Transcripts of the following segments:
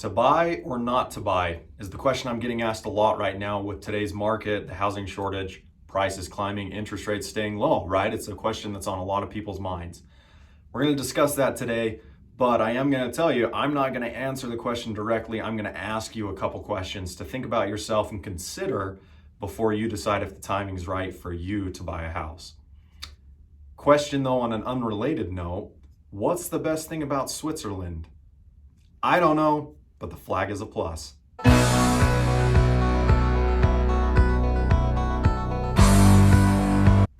To buy or not to buy is the question I'm getting asked a lot right now with today's market, the housing shortage, prices climbing, interest rates staying low, right? It's a question that's on a lot of people's minds. We're going to discuss that today, but I am going to tell you, I'm not going to answer the question directly. I'm going to ask you a couple questions to think about yourself and consider before you decide if the timing is right for you to buy a house. Question though, on an unrelated note, what's the best thing about Switzerland? I don't know, but the flag is a plus.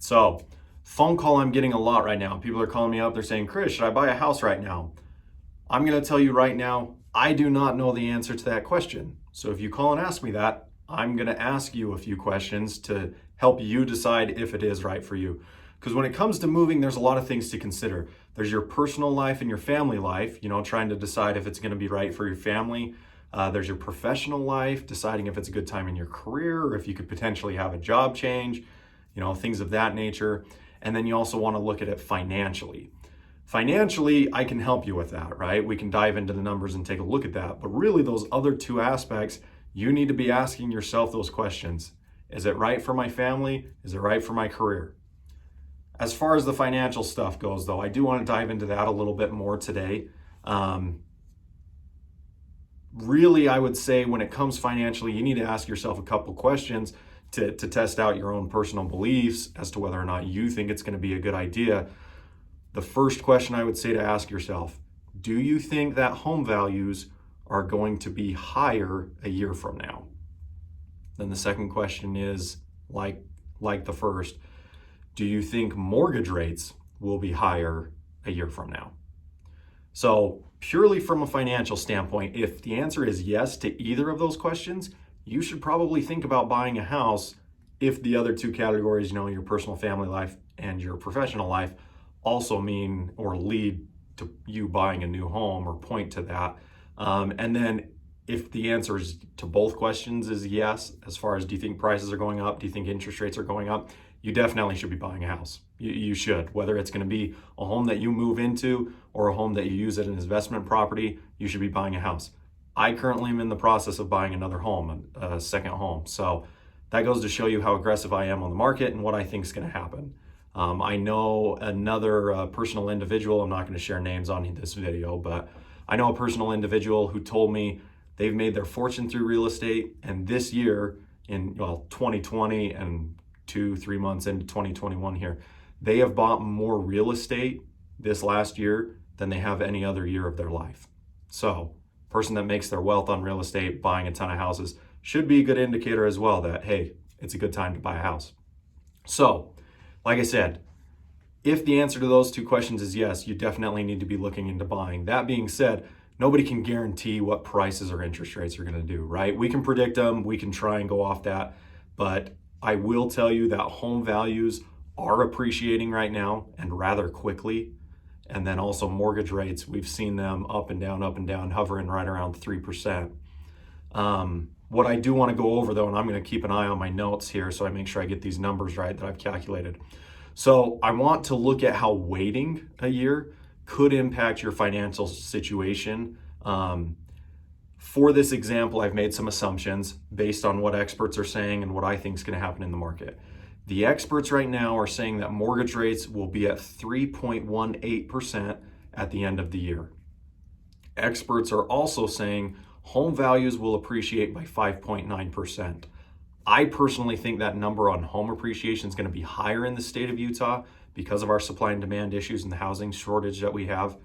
So, phone call I'm getting a lot right now. People are calling me up, they're saying, Chris, should I buy a house right now? I'm gonna tell you right now, I do not know the answer to that question. So if you call and ask me that, I'm gonna ask you a few questions to help you decide if it is right for you. Because when it comes to moving, there's a lot of things to consider. There's your personal life and your family life, trying to decide if it's gonna be right for your family. There's your professional life, deciding if it's a good time in your career or if you could potentially have a job change, things of that nature. And then you also want to look at it financially. Financially, I can help you with that, right? We can dive into the numbers and take a look at that. But really, those other two aspects, you need to be asking yourself those questions. Is it right for my family? Is it right for my career? As far as the financial stuff goes, though, I do want to dive into that a little bit more today. Really, I would say when it comes financially, you need to ask yourself a couple questions to test out your own personal beliefs as to whether or not you think it's going to be a good idea. The first question I would say to ask yourself, do you think that home values are going to be higher a year from now? Then the second question is, like the first, do you think mortgage rates will be higher a year from now? So purely from a financial standpoint, if the answer is yes to either of those questions, you should probably think about buying a house if the other two categories, your personal family life and your professional life, also mean or lead to you buying a new home or point to that. And then if the answer is to both questions is yes, as far as do you think prices are going up, do you think interest rates are going up, you definitely should be buying a house. You should, whether it's going to be a home that you move into or a home that you use as an investment property, you should be buying a house. I currently am in the process of buying another home, a second home. So that goes to show you how aggressive I am on the market and what I think is going to happen. I know another personal individual, I'm not going to share names on this video, but I know a personal individual who told me they've made their fortune through real estate, and this year in 2020 and 2-3 months into 2021 here, they have bought more real estate this last year than they have any other year of their life. So person that makes their wealth on real estate, buying a ton of houses, should be a good indicator as well that, hey, it's a good time to buy a house. So, like I said, if the answer to those two questions is yes, you definitely need to be looking into buying. That being said, nobody can guarantee what prices or interest rates are going to do, right? We can predict them, we can try and go off that, but I will tell you that home values are appreciating right now and rather quickly. And then also mortgage rates, we've seen them up and down, hovering right around 3%. What I do want to go over though, and I'm going to keep an eye on my notes here so I make sure I get these numbers right that I've calculated. So I want to look at how waiting a year could impact your financial situation. For this example, I've made some assumptions based on what experts are saying and what I think is going to happen in the market. The experts right now are saying that mortgage rates will be at 3.18% at the end of the year. Experts are also saying home values will appreciate by 5.9%. I personally think that number on home appreciation is going to be higher in the state of Utah because of our supply and demand issues and the housing shortage that we have.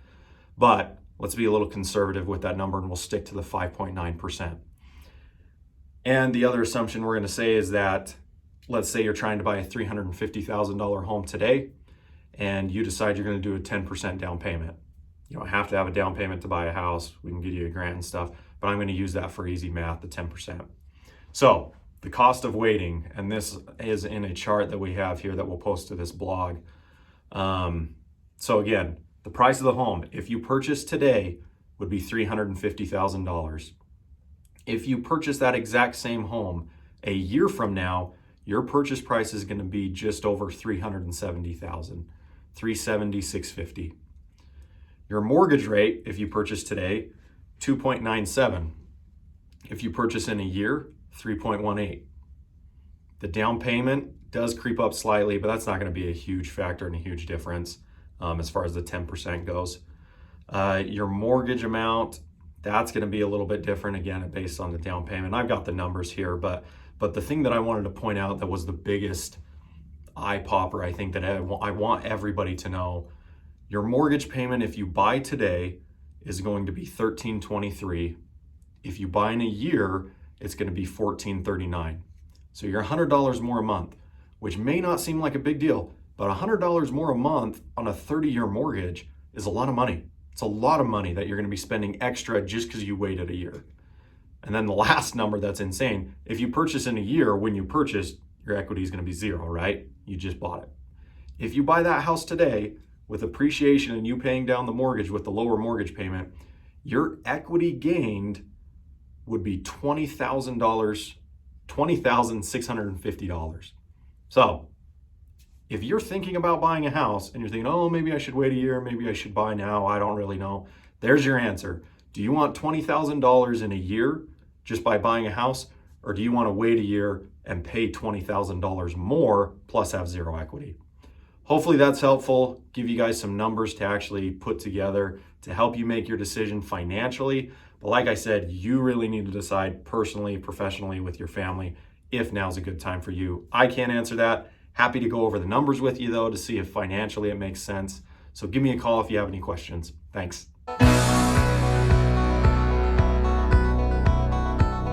But let's be a little conservative with that number and we'll stick to the 5.9%. And the other assumption we're going to say is that, let's say you're trying to buy a $350,000 home today and you decide you're going to do a 10% down payment. You don't have to have a down payment to buy a house. We can give you a grant and stuff, but I'm going to use that for easy math, the 10%. So the cost of waiting, and this is in a chart that we have here that we'll post to this blog. So again, the price of the home, if you purchase today, would be $350,000. If you purchase that exact same home a year from now, your purchase price is going to be just over $370,000, $370,650. Your mortgage rate, if you purchase today, 2.97. If you purchase in a year, 3.18. The down payment does creep up slightly, but that's not going to be a huge factor and a huge difference as far as the 10% goes. Your mortgage amount, that's going to be a little bit different, again, based on the down payment. I've got the numbers here, but the thing that I wanted to point out that was the biggest eye popper, I think, that I want everybody to know, your mortgage payment, if you buy today, is going to be $1,323. If you buy in a year, it's going to be $1,439. So you're $100 more a month, which may not seem like a big deal, but $100 more a month on a 30-year mortgage is a lot of money. It's a lot of money that you're going to be spending extra just because you waited a year. And then the last number that's insane, if you purchase in a year, when you purchase, your equity is going to be zero, right? You just bought it. If you buy that house today with appreciation and you paying down the mortgage with the lower mortgage payment, your equity gained would be $20,000, $20,650. So if you're thinking about buying a house and you're thinking, oh, maybe I should wait a year, maybe I should buy now, I don't really know. There's your answer. Do you want $20,000 in a year just by buying a house, or do you want to wait a year and pay $20,000 more plus have zero equity? Hopefully that's helpful, give you guys some numbers to actually put together to help you make your decision financially. But like I said, you really need to decide personally, professionally with your family if now's a good time for you. I can't answer that. Happy to go over the numbers with you though to see if financially it makes sense. So give me a call if you have any questions. Thanks.